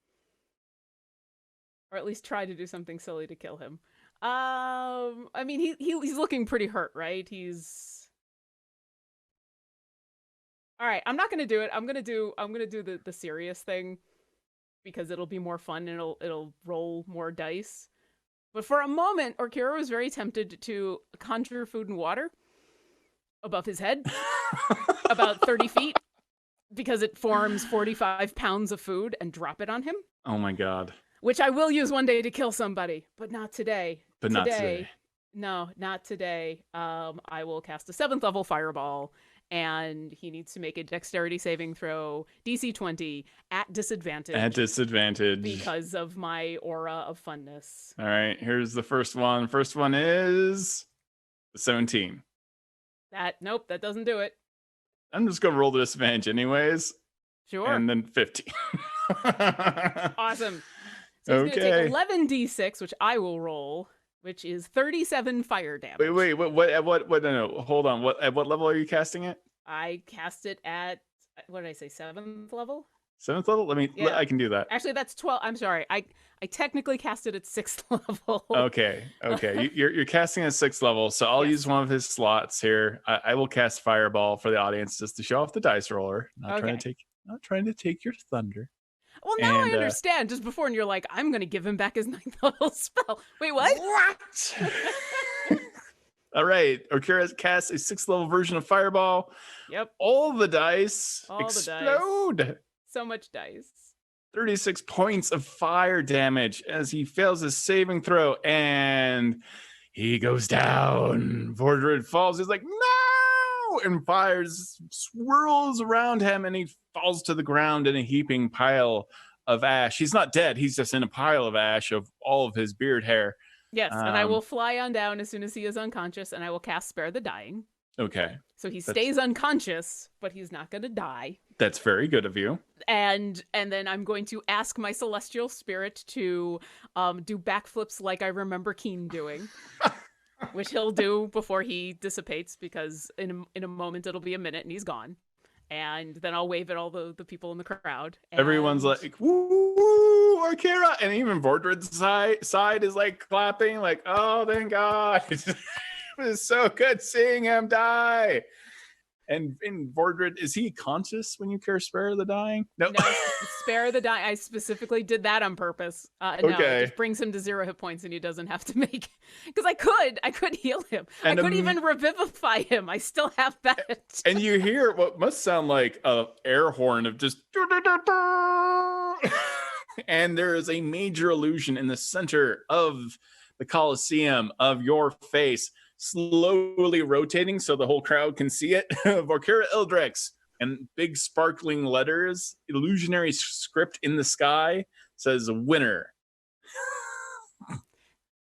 or at least try to do something silly to kill him. I mean, he's looking pretty hurt, right? All right, I'm not gonna do it. I'm gonna do the serious thing because it'll be more fun and it'll roll more dice. But for a moment, Orkira was very tempted to conjure food and water above his head, about 30 feet, because it forms 45 pounds of food, and drop it on him. Oh my god. Which I will use one day to kill somebody, but not today. Not today. No, not today. I will cast a 7th level fireball, and he needs to make a dexterity saving throw, DC 20, at disadvantage. At disadvantage. Because of my aura of funness. All right, here's the first one. First one is 17. Nope, that doesn't do it. I'm just going to roll the disadvantage anyways. Sure. And then 15. Awesome. So he's going to take 11d6, which I will roll, which is 37 fire damage. Wait, what, no, hold on. At what level are you casting it? I cast it at, what did I say, 7th level? 7th level? I can do that. Actually, that's 12. I'm sorry. I technically cast it at 6th level. Okay. You're casting at 6th level, so I'll use one of his slots here. I will cast Fireball for the audience just to show off the dice roller. Not trying to take your thunder. Well, now I understand. Just before, and you're like, I'm going to give him back his 9th level spell. Wait, what? All right. Orkira casts a 6th level version of Fireball. Yep. All the dice explode. So much dice. 36 points of fire damage as he fails his saving throw, and he goes down. Vordred falls. He's like, no! And fires swirls around him, and he falls to the ground in a heaping pile of ash. He's not dead. He's just in a pile of ash of all of his beard hair. Yes, and I will fly on down as soon as he is unconscious, and I will cast Spare the Dying. Okay. So he stays unconscious, but he's not going to die. That's very good of you. And then I'm going to ask my celestial spirit to do backflips like I remember Keen doing, which he'll do before he dissipates, because in a moment it'll be a minute and he's gone. And then I'll wave at all the people in the crowd. Everyone's like, woo, Orkira. And even Vordred's side is like clapping, like, oh, thank God. It was so good seeing him die. And Vordred, is he conscious when you cast Spare the Dying? No, Spare the Dying. I specifically did that on purpose. No, it just brings him to 0 hit points, and he doesn't have to make. Because I could heal him. And I could even revivify him. I still have that. And you hear what must sound like a air horn of just. And there is a major illusion in the center of the Colosseum of your face, slowly rotating so the whole crowd can see it, of Orkira Ildrex, and big sparkling letters, illusionary script in the sky says winner. It's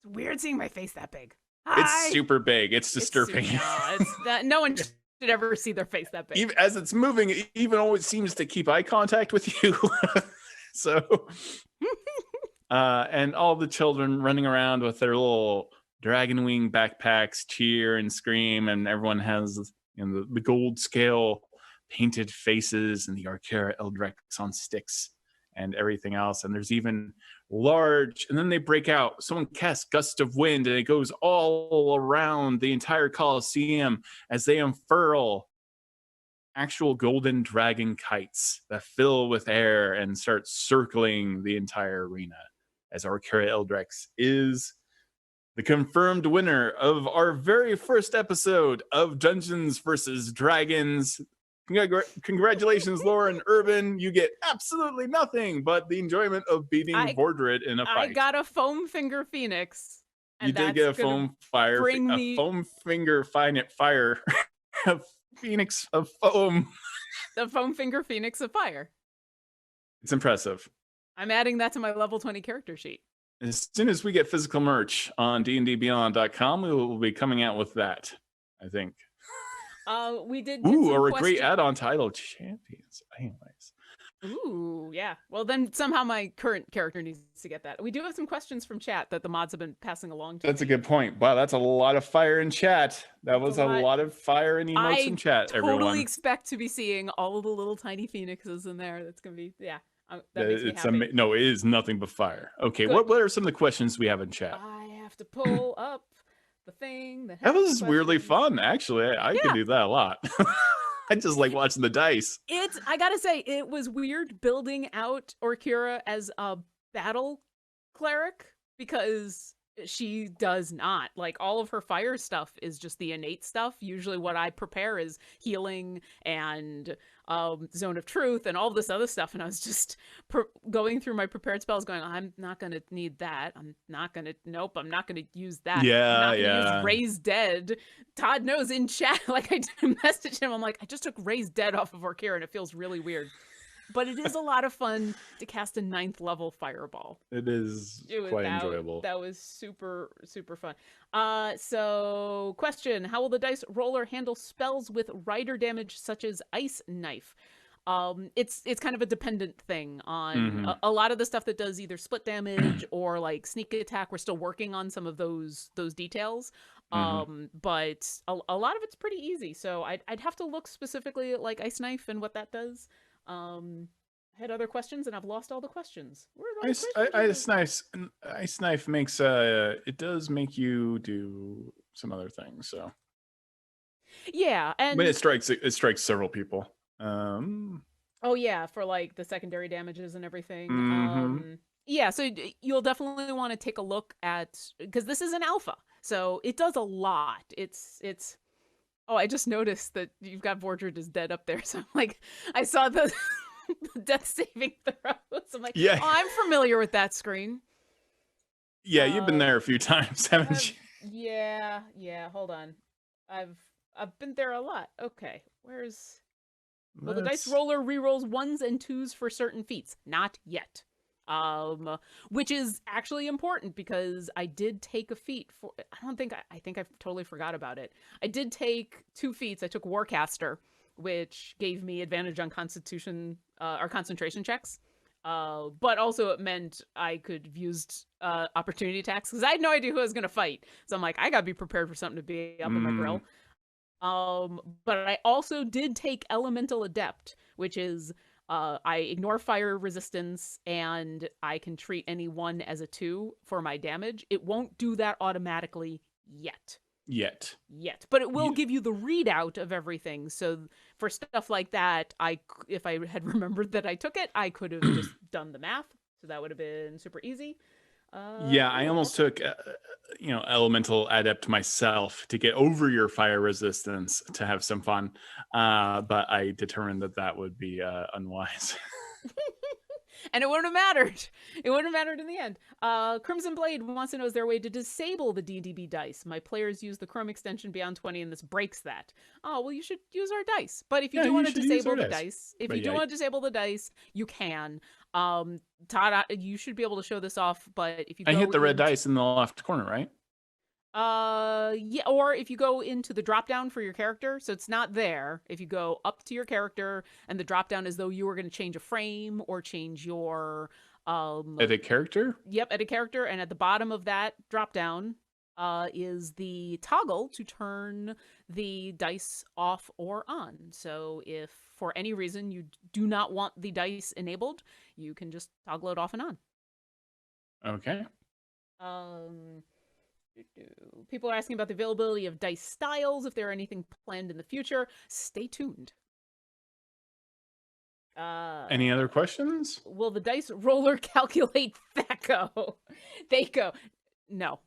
weird seeing my face that big. It's super big. It's disturbing. No one should ever see their face that big. Even as it's moving, it even always seems to keep eye contact with you. So, and all the children running around with their little dragon wing backpacks cheer and scream, and everyone has the gold scale painted faces and the Orkira Ildrex on sticks and everything else. And there's even large, and then they break out. Someone casts Gust of Wind, and it goes all around the entire Colosseum as they unfurl actual golden dragon kites that fill with air and start circling the entire arena, as Orkira Ildrex is the confirmed winner of our very first episode of Dungeons versus Dragons. Congratulations, Laura and Urban. You get absolutely nothing but the enjoyment of beating Vordred in a fight. I got a foam finger phoenix. You did get a foam finger fire. A phoenix of foam. The foam finger phoenix of fire. It's impressive. I'm adding that to my level 20 character sheet. As soon as we get physical merch on dndbeyond.com, we will be coming out with that, I think. We did. Or a great add-on title, Champions. Anyways. Ooh, yeah. Well, then somehow my current character needs to get that. We do have some questions from chat that the mods have been passing along to me. That's a good point. Wow, that's a lot of fire in chat. That was a lot of fire and emotes in chat, everyone. I totally expect to be seeing all of the little tiny phoenixes in there. That's going to be, yeah. That makes me happy. No, it is nothing but fire. Okay, what are some of the questions we have in chat? I have to pull up the thing that was weirdly fun, actually. I could do that a lot. I just like watching the dice. I gotta say, it was weird building out Orkira as a battle cleric, because She does not. Like, all of her fire stuff is just the innate stuff. Usually what I prepare is healing and zone of truth and all this other stuff, and I was just going through my prepared spells going, I'm not going to need that. I'm not going to I'm not going to use that. I'm Yeah, not going to use yeah. Raise Dead. Todd knows in chat, like, I messaged him, I'm like, I just took Raise Dead off of Orkira and it feels really weird. But it is a lot of fun to cast a 9th level fireball. It is quite enjoyable. That was super, super fun. So question, how will the dice roller handle spells with rider damage such as Ice Knife? It's kind of a dependent thing on a lot of the stuff that does either split damage or like sneak attack. We're still working on some of those details. But a lot of it's pretty easy. So I'd have to look specifically at like Ice Knife and what that does. I had other questions and I've lost all the questions. Ice Knife makes it does make you do some other things, so yeah, and but it strikes several people. Oh yeah, for like the secondary damages and everything. Yeah, so you'll definitely want to take a look at, because this is an alpha, so it does a lot. It's oh, I just noticed that you've got Vordred is dead up there, so I'm like, I saw the death saving throws. I'm like, yeah. Oh, I'm familiar with that screen. Yeah, you've been there a few times, haven't you? Yeah. Hold on, I've been there a lot. Okay, where's well, the dice roller rerolls 1s and 2s for certain feats. Not yet. Which is actually important because I did take a feat for, I think I totally forgot about it. I did take 2 feats. I took Warcaster, which gave me advantage on constitution or concentration checks. But also it meant I could have used opportunity attacks because I had no idea who I was going to fight. So I'm like, I got to be prepared for something to be up in my grill. But I also did take Elemental Adept, which is I ignore fire resistance and I can treat any 1 as a 2 for my damage. It won't do that automatically yet. But it will give you the readout of everything. So for stuff like that, if I had remembered that I took it, I could have just done the math. So that would have been super easy. Yeah, I almost took Elemental Adept myself to get over your fire resistance to have some fun, but I determined that would be unwise. And it wouldn't have mattered. It wouldn't have mattered in the end. Crimson Blade wants to know, is there a way to disable the D&D dice? My players use the Chrome extension Beyond 20 and this breaks that. Oh, well, you should use our dice. But if you do want to disable the dice, you can. Todd, you should be able to show this off, but if you I hit the red dice in the left corner, right? Yeah, or if you go into the drop down for your character, so it's not there. If you go up to your character and the drop down as though you were going to change a frame or change your edit character. Yep, edit character, and at the bottom of that drop down is the toggle to turn the dice off or on. So if for any reason you do not want the dice enabled, you can just toggle it off and on. Okay. People are asking about the availability of dice styles, if there are anything planned in the future. Stay tuned. Any other questions? Will the dice roller calculate THAC0? THAC0. No.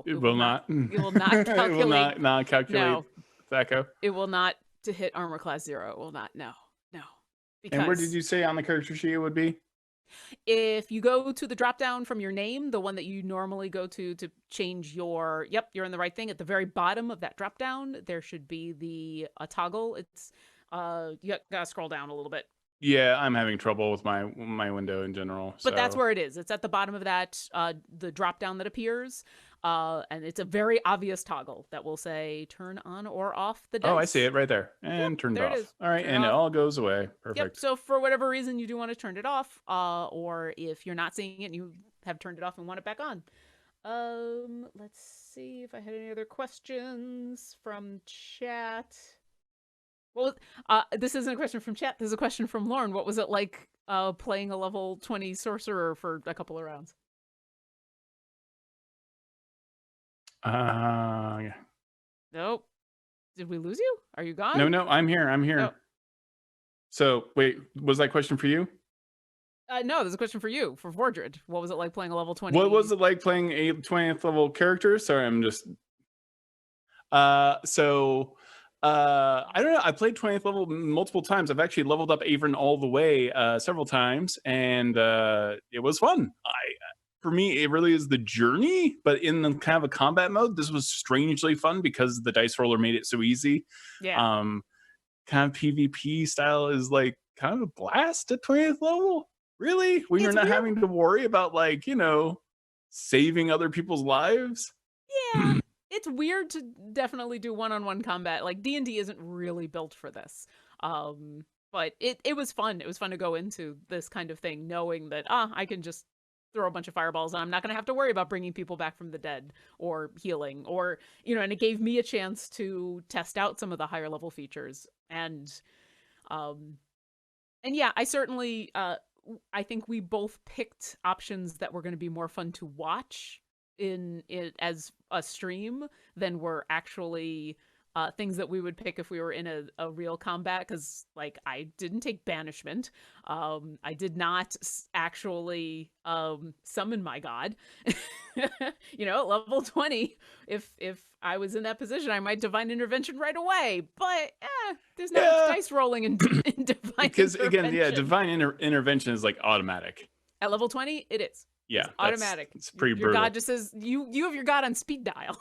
It will not. It will not calculate. It will not calculate THAC0. It will not to hit armor class 0. It will not. No. Because, and where did you say on the character sheet it would be? If you go to the drop down from your name, the one that you normally go to change your, yep, you're in the right thing. At the very bottom of that drop down, there should be a toggle. It's you gotta scroll down a little bit. Yeah, I'm having trouble with my window in general. But that's where it is. It's at the bottom of that the drop down that appears. And it's a very obvious toggle that will say turn on or off the dice. Oh, I see it right there. And turned off. All right, and it all goes away. Perfect. Yep. So for whatever reason you do want to turn it off, or if you're not seeing it and you have turned it off and want it back on. Let's see if I had any other questions from chat. Well, this isn't a question from chat. This is a question from Lauren. What was it like playing a level 20 sorcerer for a couple of rounds? Yeah. Nope. Did we lose you? Are you gone? No, I'm here. Oh. So wait, was that question for you? No, there's a question for you, for Vordred. What was it like playing a level 20? What was it like playing a 20th level character? Sorry, I'm just so I don't know. I played 20th level multiple times. I've actually leveled up Avon all the way several times, and it was fun. For me, it really is the journey, but in the kind of a combat mode, this was strangely fun because the dice roller made it so easy. Yeah. Kind of PvP style is like kind of a blast at 20th level. Really? When you're It's not weird. having to worry about like, saving other people's lives? Yeah. It's weird to definitely do one-on-one combat. Like D&D isn't really built for this. But it was fun. It was fun to go into this kind of thing knowing that I can just throw a bunch of fireballs and I'm not going to have to worry about bringing people back from the dead or healing or and it gave me a chance to test out some of the higher level features and yeah, I certainly I think we both picked options that were going to be more fun to watch in it as a stream than were actually things that we would pick if we were in a real combat, because like I didn't take banishment. I did not actually summon my god. Level 20, if I was in that position, I might divine intervention right away, but there's not much dice rolling in divine because intervention. again, yeah, divine intervention is like automatic. At level 20, it is. Yeah, it's automatic. It's pretty your brutal. god just says you have your god on speed dial.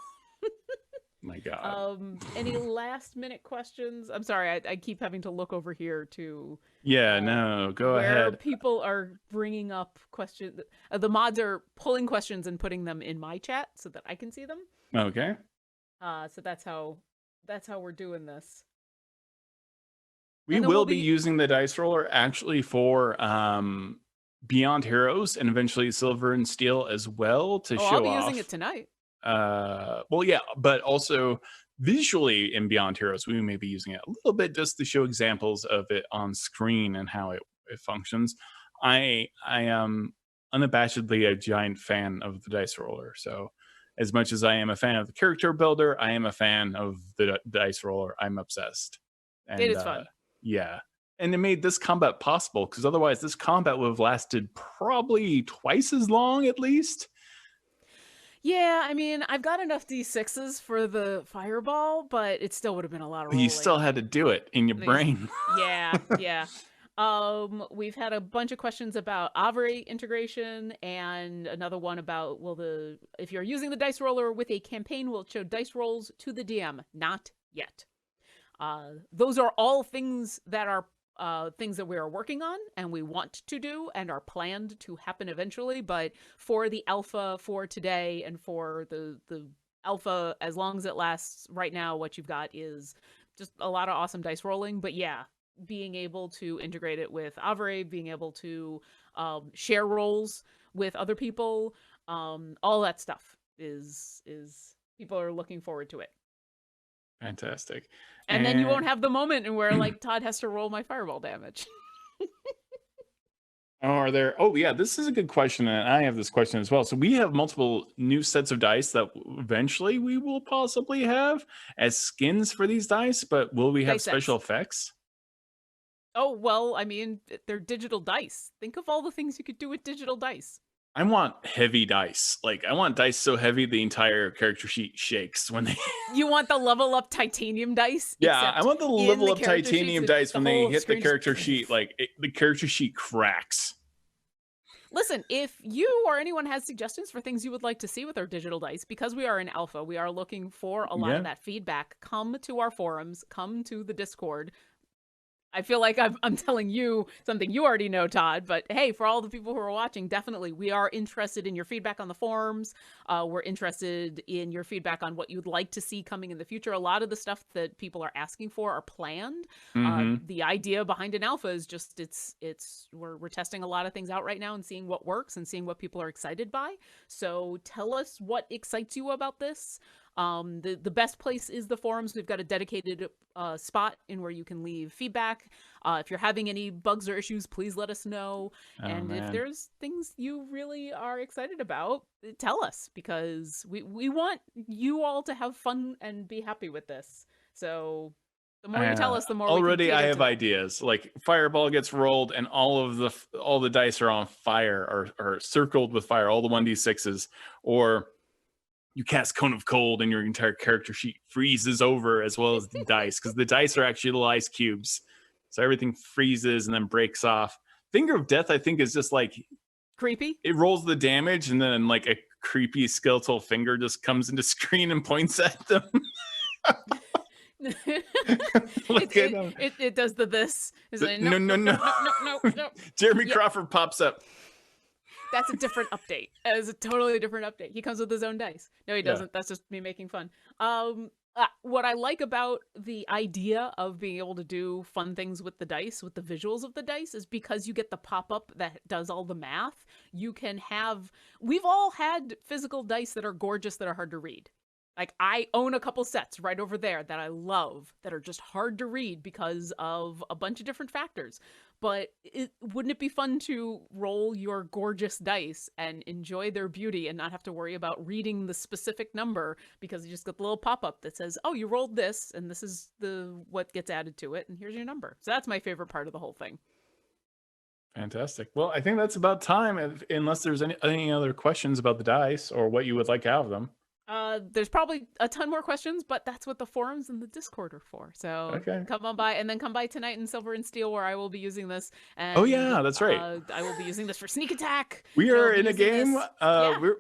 My god. Any last minute questions? I'm sorry, I keep having to look over here to no, go where ahead. people are bringing up questions. The mods are pulling questions and putting them in my chat so that I can see them. Okay. So that's how we're doing this. We will be using the dice roller actually for Beyond Heroes and eventually Silver and Steel as well to show off. I'll be using it tonight. Well, yeah, but also visually in Beyond Heroes, we may be using it a little bit just to show examples of it on screen and how it functions. I am unabashedly a giant fan of the dice roller. So as much as I am a fan of the character builder, I am a fan of the dice roller. I'm obsessed. And, it is fun. Yeah. And it made this combat possible, because otherwise this combat would have lasted probably twice as long at least. Yeah, I mean, I've got enough D6s for the fireball, but it still would have been a lot of rolling. You still had to do it in your brain. Yeah. We've had a bunch of questions about Oboe integration, and another one about if you're using the dice roller with a campaign, will it show dice rolls to the DM? Not yet. Those are all things that are things that we are working on and we want to do and are planned to happen eventually. But for the alpha for today and for the alpha, as long as it lasts right now, what you've got is just a lot of awesome dice rolling. But yeah, being able to integrate it with Oboe, being able to share roles with other people, all that stuff is people are looking forward to it. Fantastic. And then you won't have the moment where like Todd has to roll my fireball damage. Are there? Oh yeah, this is a good question, and I have this question as well. So we have multiple new sets of dice that eventually we will possibly have as skins for these dice, but will we have special effects? Oh well, I mean, they're digital dice. Think of all the things you could do with digital dice. I want heavy dice. Like, I want dice so heavy the entire character sheet shakes when they... You want the level up titanium dice? Yeah, I want the level up titanium dice when they hit the character sheet. Like, the character sheet cracks. Listen, if you or anyone has suggestions for things you would like to see with our digital dice, because we are in alpha, we are looking for a lot of that feedback. Come to our forums, come to the Discord. I feel like I'm telling you something you already know, Todd, but hey, for all the people who are watching, definitely, we are interested in your feedback on the forums. We're interested in your feedback on what you'd like to see coming in the future. A lot of the stuff that people are asking for are planned. The idea behind an alpha is just we're testing a lot of things out right now and seeing what works and seeing what people are excited by. So tell us what excites you about this. The best place is the forums. We've got a dedicated spot in where you can leave feedback. If you're having any bugs or issues, please let us know. If there's things you really are excited about, tell us, because we want you all to have fun and be happy with this. So The more you tell us, the more already we can I cater have to that. ideas. Like fireball gets rolled, and all the dice are on fire or circled with fire. All the 1d6s, or you cast Cone of Cold, and your entire character sheet freezes over, as well as the dice, because the dice are actually little ice cubes. So everything freezes and then breaks off. Finger of Death, I think, is just like Creepy. it rolls the damage, and then like a creepy skeletal finger just comes into screen and points at them. It does this. It's like, No. no. Jeremy Crawford pops up. That's a different update. It's a totally different update. He comes with his own dice. No, he doesn't. That's just me making fun. What I like about the idea of being able to do fun things with the dice, with the visuals of the dice, is because you get the pop-up that does all the math. You can have... We've all had physical dice that are gorgeous, that are hard to read. Like, I own a couple sets right over there that I love that are just hard to read because of a bunch of different factors. But wouldn't it be fun to roll your gorgeous dice and enjoy their beauty and not have to worry about reading the specific number, because you just get the little pop-up that says, oh, you rolled this, and this is what gets added to it, and here's your number. So that's my favorite part of the whole thing. Fantastic. Well, I think that's about time, unless there's any other questions about the dice or what you would like out of them. There's probably a ton more questions, but that's what the forums and the Discord are for. So come on by, and then come by tonight in Silver and Steel, where I will be using this. And, oh yeah, that's right. I will be using this for sneak attack. We are in a game. We're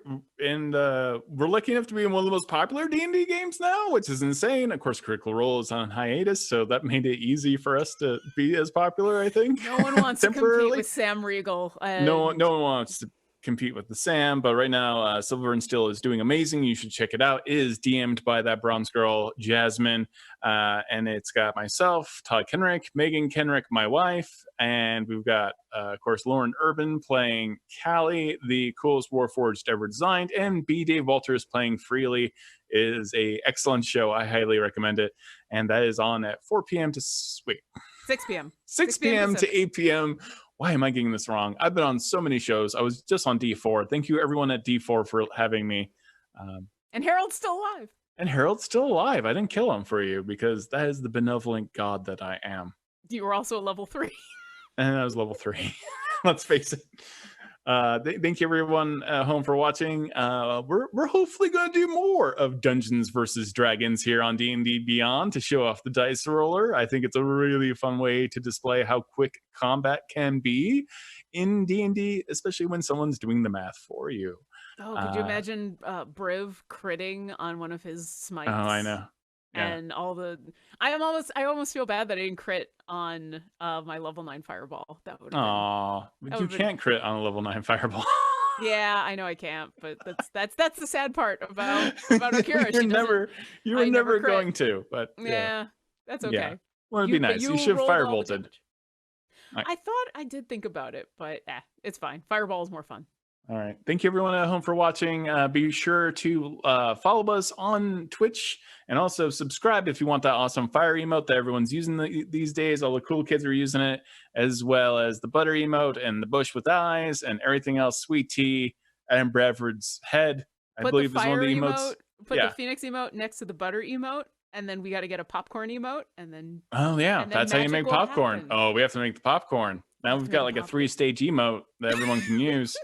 lucky enough to be in one of the most popular D&D games now, which is insane. Of course, Critical Role is on hiatus, so that made it easy for us to be as popular, I think. No one wants to compete with Sam Riegel. No one wants to compete with the Sam, but right now Silver and Steel is doing amazing. You should check it out. It is DM'd by that bronze girl Jasmine, and it's got myself, Todd Kenreck, Megan Kenreck, my wife, and we've got of course Lauren Urban playing Callie, the coolest Warforged ever designed, and B. Dave Walters playing Freely. It is a excellent show. I highly recommend it, and that is on at 4 p.m. to 6 p.m. 6 p.m. to 8 p.m. Why am I getting this wrong? I've been on so many shows. I was just on D4. Thank you, everyone at D4, for having me. And Harold's still alive. And Harold's still alive. I didn't kill him for you, because that is the benevolent god that I am. You were also level 3. And I was level 3. Let's face it. Thank you, everyone home, for watching. We're hopefully going to do more of Dungeons versus Dragons here on D&D Beyond to show off the dice roller. I think it's a really fun way to display how quick combat can be in D&D, especially when someone's doing the math for you. Oh, could you imagine Briv critting on one of his smites? Oh, I know. Yeah. And all the... I almost feel bad that I didn't crit on my level 9 fireball. That would have been... you can't crit on a level 9 fireball. Yeah, I know I can't, but that's the sad part about Akira. You were never going to, but yeah, that's okay. Yeah. Well, it'd be nice. You should have firebolted. I thought I did think about it, but it's fine. Fireball is more fun. All right. Thank you, everyone at home, for watching. Be sure to follow us on Twitch, and also subscribe if you want that awesome fire emote that everyone's using these days. All the cool kids are using it, as well as the butter emote and the bush with eyes and everything else. Sweet tea, Adam Bradford's head, I believe, is one of the emotes. Put the Phoenix emote next to the butter emote, and then we got to get a popcorn emote, and then... Oh, yeah. That's how you make popcorn. Happen. Oh, we have to make the popcorn. Now we've got like a 3-stage emote that everyone can use.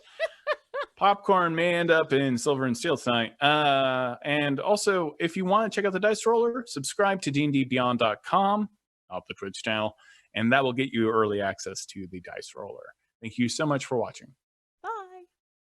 Popcorn may end up in Silver and Steel tonight. And also, if you want to check out the dice roller, subscribe to dndbeyond.com, off the Twitch channel, and that will get you early access to the dice roller. Thank you so much for watching.